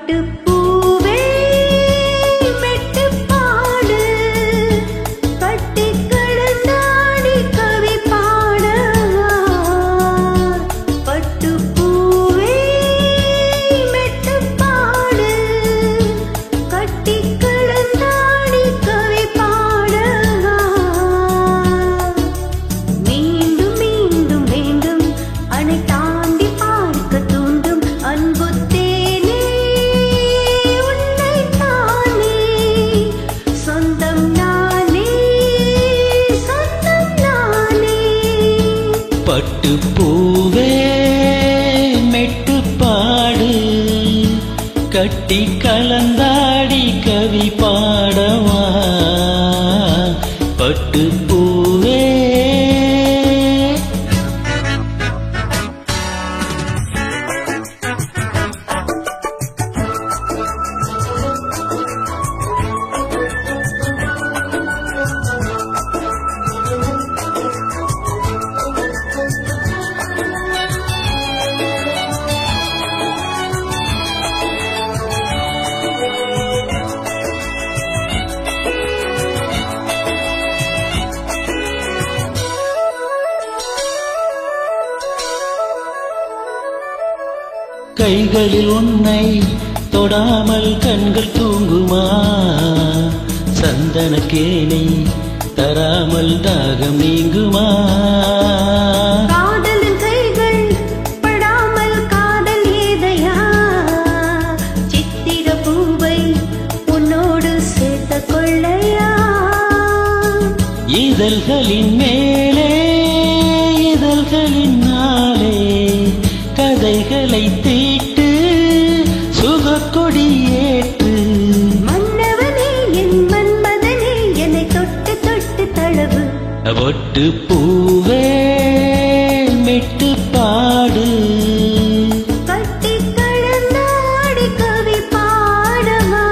பட்டுப்பூவே மெட்டுப்பாடு கட்டி கடந்தாடி கவி பாடவா பட்டுப்பூவே மெட்டுப்பாடு கட்டி கடந்தாடி கவி பாடவா மீண்டும் மீண்டும் வேண்டும் அணை தாண்டி பார்க்க தூண்டும் அன்பு தேனே உன்னைத்தானே சொந்தம் நானே சொந்தம் நானே பட்டுப்பூவே மெட்டுப்பாடு கட்டி கலந்தாடி கவி பாடவா பட்டுப்பூவே கைகளில் உன்னை தொடாமல் கண்கள் தூங்குமா சந்தனக்கேணி தராமல் தாகம் நீங்குமா காதலின் கைகள் படாமல் காதல் ஏதையா சித்திர பூவை உன்னோடு சேர்த்த கொள்ளையா இதழ்களின் மேலே இதழ்களின் நாளே கதைகளை தீட்டு சுகக்கொடி ஏற்று மன்னவனே என் மன்மதனே என்னை தொட்டு தொட்டு தழுவு பட்டுப்பூவே மெட்டுப்பாடு கட்டி கடந்தாடி கவி பாடவா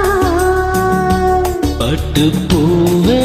பட்டுப்பூவே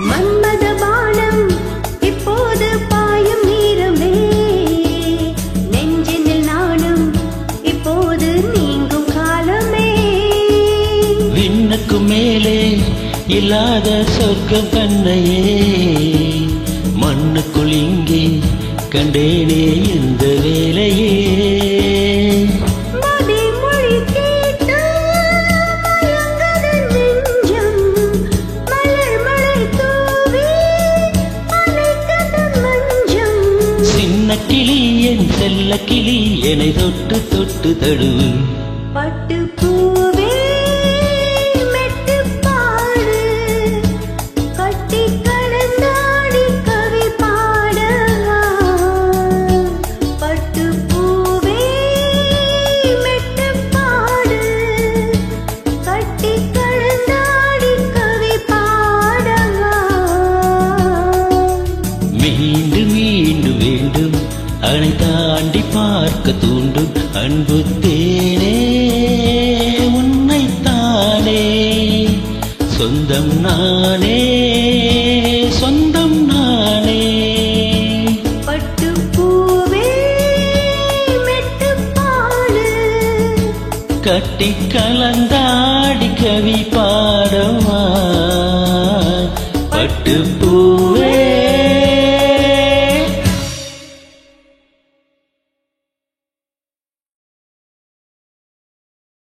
மன்மத பானம் இப்போது பாயும் நேரமே நெஞ்சினில் நானும் இப்போது நீங்கும் காலமே விண்ணுக்கு மேலே இல்லாத சொர்க்கம் கண்ணையே மண்ணுக்குள் இங்கே கண்டேனே இந்த வேலையே மதிமொழி கேட்டு மயங்குது நெஞ்சம் மலர் மழை தூவி அணைத்தது மஞ்சம் சின்ன கிளி என் செல்ல கிளி என்னை தொட்டு தொட்டு தழுவு பட்டுப்பூவே மெட்டுப்பாடு கட்டி கடந்தாடி கவி பாடவா பட்டுப்பூவே மெட்டுப்பாடு கட்டி கடந்தாடி கவி பாடவா மீண்டும் மீண்டும் வேண்டும் அணை தாண்டி பார்க்க தூண்டும் அன்பு தேனே உன்னைத்தானே சொந்தம் நானே சொந்தம் நானே பட்டுப்பூவே மெட்டுப்பாடு கட்டி கலந்தாடி கவி பாடவா